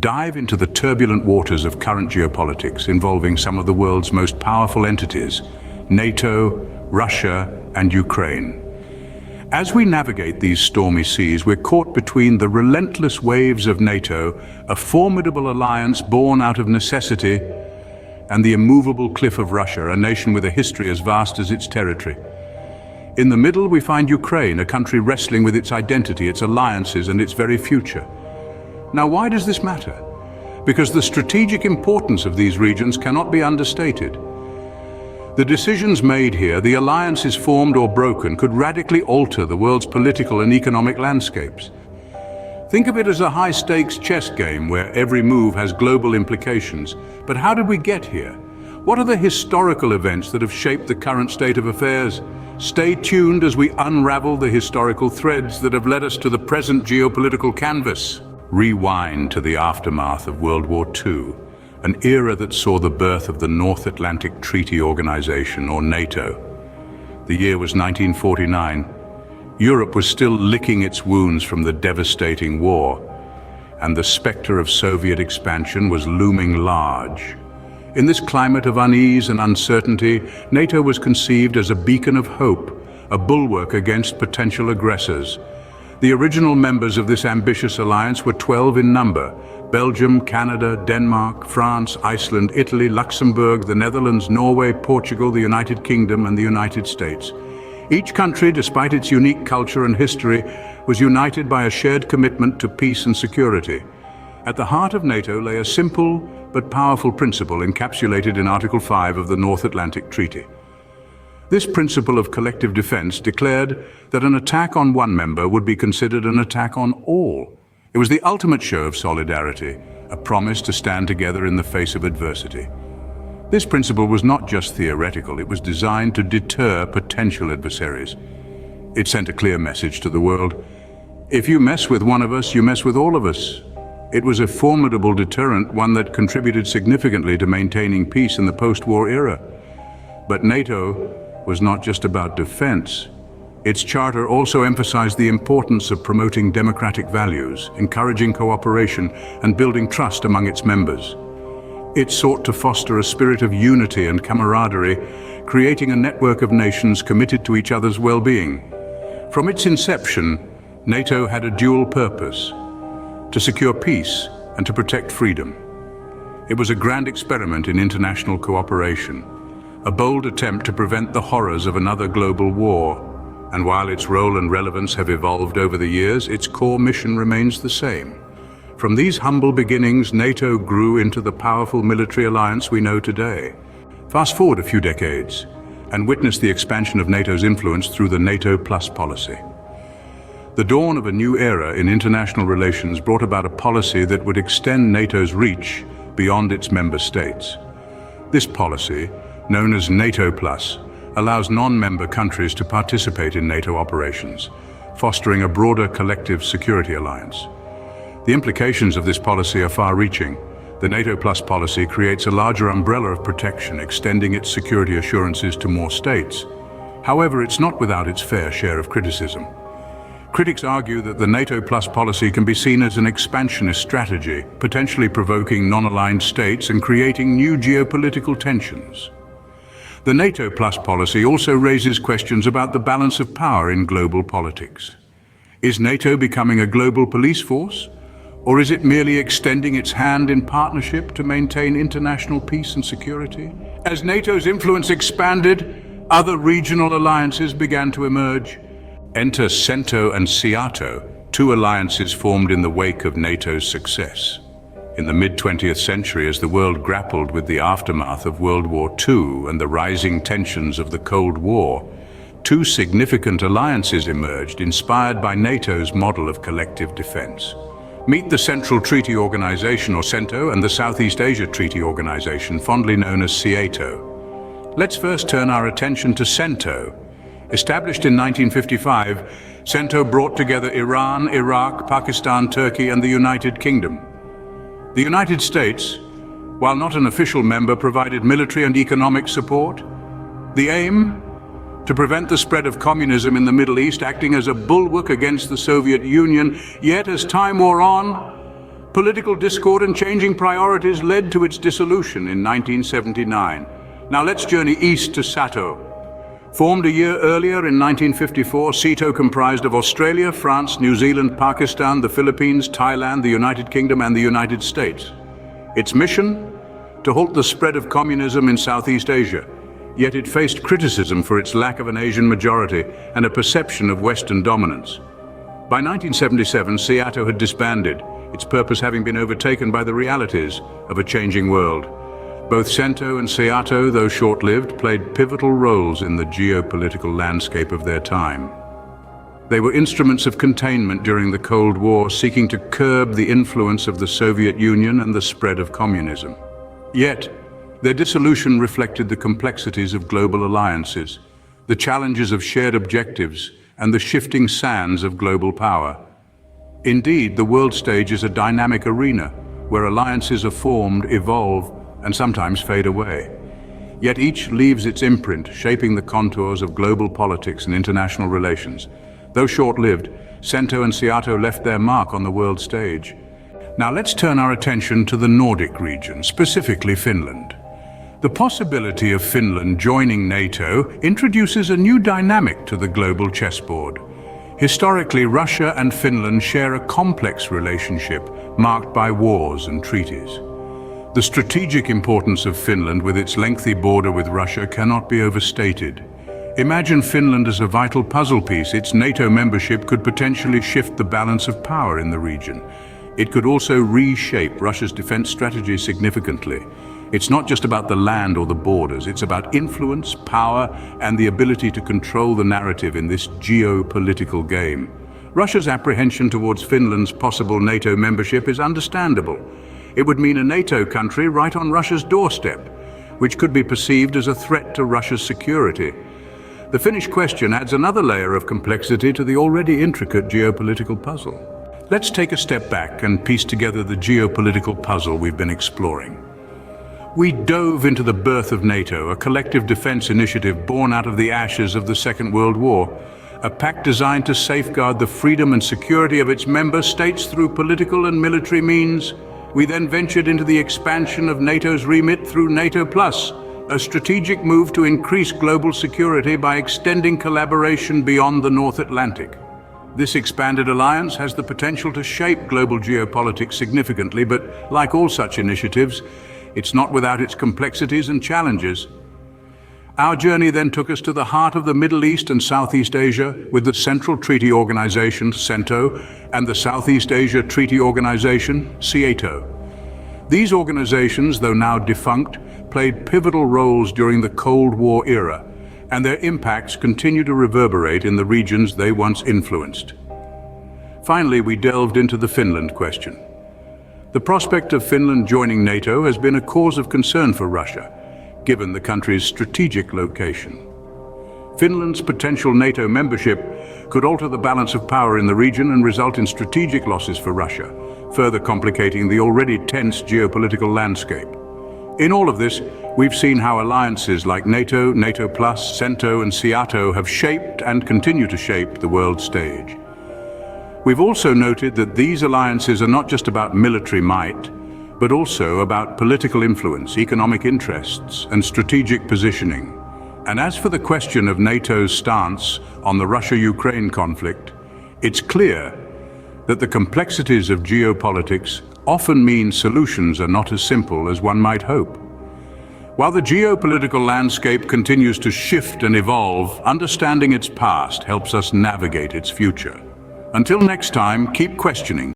dive into the turbulent waters of current geopolitics involving some of the world's most powerful entities, NATO, Russia, and Ukraine. As we navigate these stormy seas, we're caught between the relentless waves of NATO, a formidable alliance born out of necessity, and the immovable cliff of Russia, a nation with a history as vast as its territory. In the middle, we find Ukraine, a country wrestling with its identity, its alliances, and its very future. Now, why does this matter? Because the strategic importance of these regions cannot be understated. The decisions made here, the alliances formed or broken, could radically alter the world's political and economic landscapes. Think of it as a high-stakes chess game where every move has global implications. But how did we get here? What are the historical events that have shaped the current state of affairs? Stay tuned as we unravel the historical threads that have led us to the present geopolitical canvas. Rewind to the aftermath of World War II, an era that saw the birth of the North Atlantic Treaty Organization, or NATO. The year was 1949. Europe was still licking its wounds from the devastating war, and the specter of Soviet expansion was looming large. In this climate of unease and uncertainty, NATO was conceived as a beacon of hope, a bulwark against potential aggressors. The original members of this ambitious alliance were 12 in number: Belgium, Canada, Denmark, France, Iceland, Italy, Luxembourg, the Netherlands, Norway, Portugal, the United Kingdom, and the United States. Each country, despite its unique culture and history, was united by a shared commitment to peace and security. At the heart of NATO lay a simple but powerful principle encapsulated in Article 5 of the North Atlantic Treaty. This principle of collective defense declared that an attack on one member would be considered an attack on all. It was the ultimate show of solidarity, a promise to stand together in the face of adversity. This principle was not just theoretical, it was designed to deter potential adversaries. It sent a clear message to the world: if you mess with one of us, you mess with all of us. It was a formidable deterrent, one that contributed significantly to maintaining peace in the post-war era. But NATO was not just about defense. Its charter also emphasized the importance of promoting democratic values, encouraging cooperation, and building trust among its members. It sought to foster a spirit of unity and camaraderie, creating a network of nations committed to each other's well-being. From its inception, NATO had a dual purpose: to secure peace and to protect freedom. It was a grand experiment in international cooperation, a bold attempt to prevent the horrors of another global war. And while its role and relevance have evolved over the years, its core mission remains the same. From these humble beginnings, NATO grew into the powerful military alliance we know today. Fast forward a few decades, and witness the expansion of NATO's influence through the NATO Plus policy. The dawn of a new era in international relations brought about a policy that would extend NATO's reach beyond its member states. This policy, known as NATO Plus, allows non-member countries to participate in NATO operations, fostering a broader collective security alliance. The implications of this policy are far-reaching. The NATO Plus policy creates a larger umbrella of protection, extending its security assurances to more states. However, it's not without its fair share of criticism. Critics argue that the NATO Plus policy can be seen as an expansionist strategy, potentially provoking non-aligned states and creating new geopolitical tensions. The NATO Plus policy also raises questions about the balance of power in global politics. Is NATO becoming a global police force, or is it merely extending its hand in partnership to maintain international peace and security? As NATO's influence expanded, other regional alliances began to emerge. Enter CENTO and SEATO, two alliances formed in the wake of NATO's success. In the mid-20th century, as the world grappled with the aftermath of World War II and the rising tensions of the Cold War, two significant alliances emerged, inspired by NATO's model of collective defense. Meet the Central Treaty Organization, or CENTO, and the Southeast Asia Treaty Organization, fondly known as SEATO. Let's first turn our attention to CENTO. Established in 1955, CENTO brought together Iran, Iraq, Pakistan, Turkey, and the United Kingdom. The United States, while not an official member, provided military and economic support. The aim? To prevent the spread of communism in the Middle East, acting as a bulwark against the Soviet Union. Yet as time wore on, Political discord and changing priorities led to its dissolution in 1979. Now let's journey east to SEATO. Formed a year earlier in 1954, SEATO comprised of Australia, France, New Zealand, Pakistan, the Philippines, Thailand, the United Kingdom and the United States. Its mission? To halt the spread of communism in Southeast Asia. Yet it faced criticism for its lack of an Asian majority and a perception of Western dominance. By 1977, SEATO had disbanded, its purpose having been overtaken by the realities of a changing world. Both CENTO and SEATO, though short-lived, played pivotal roles in the geopolitical landscape of their time. They were instruments of containment during the Cold War, seeking to curb the influence of the Soviet Union and the spread of communism. Yet, their dissolution reflected the complexities of global alliances, the challenges of shared objectives, and the shifting sands of global power. Indeed, the world stage is a dynamic arena where alliances are formed, evolve, and sometimes fade away. Yet each leaves its imprint, shaping the contours of global politics and international relations. Though short-lived, CENTO and SEATO left their mark on the world stage. Now let's turn our attention to the Nordic region, specifically Finland. The possibility of Finland joining NATO introduces a new dynamic to the global chessboard. Historically, Russia and Finland share a complex relationship marked by wars and treaties. The strategic importance of Finland with its lengthy border with Russia cannot be overstated. Imagine Finland as a vital puzzle piece. Its NATO membership could potentially shift the balance of power in the region. It could also reshape Russia's defense strategy significantly. It's not just about the land or the borders, it's about influence, power, and the ability to control the narrative in this geopolitical game. Russia's apprehension towards Finland's possible NATO membership is understandable. It would mean a NATO country right on Russia's doorstep, which could be perceived as a threat to Russia's security. The Finnish question adds another layer of complexity to the already intricate geopolitical puzzle. Let's take a step back and piece together the geopolitical puzzle we've been exploring. We dove into the birth of NATO, a collective defense initiative born out of the ashes of the Second World War, a pact designed to safeguard the freedom and security of its member states through political and military means. We then ventured into the expansion of NATO's remit through NATO Plus, a strategic move to increase global security by extending collaboration beyond the North Atlantic. This expanded alliance has the potential to shape global geopolitics significantly, but like all such initiatives, it's not without its complexities and challenges. Our journey then took us to the heart of the Middle East and Southeast Asia with the Central Treaty Organization, CENTO, and the Southeast Asia Treaty Organization, SEATO. These organizations, though now defunct, played pivotal roles during the Cold War era, and their impacts continue to reverberate in the regions they once influenced. Finally, we delved into the Finland question. The prospect of Finland joining NATO has been a cause of concern for Russia, given the country's strategic location. Finland's potential NATO membership could alter the balance of power in the region and result in strategic losses for Russia, further complicating the already tense geopolitical landscape. In all of this, we've seen how alliances like NATO, NATO Plus, CENTO and SEATO have shaped and continue to shape the world stage. We've also noted that these alliances are not just about military might, but also about political influence, economic interests, and strategic positioning. And as for the question of NATO's stance on the Russia-Ukraine conflict, it's clear that the complexities of geopolitics often mean solutions are not as simple as one might hope. While the geopolitical landscape continues to shift and evolve, understanding its past helps us navigate its future. Until next time, keep questioning.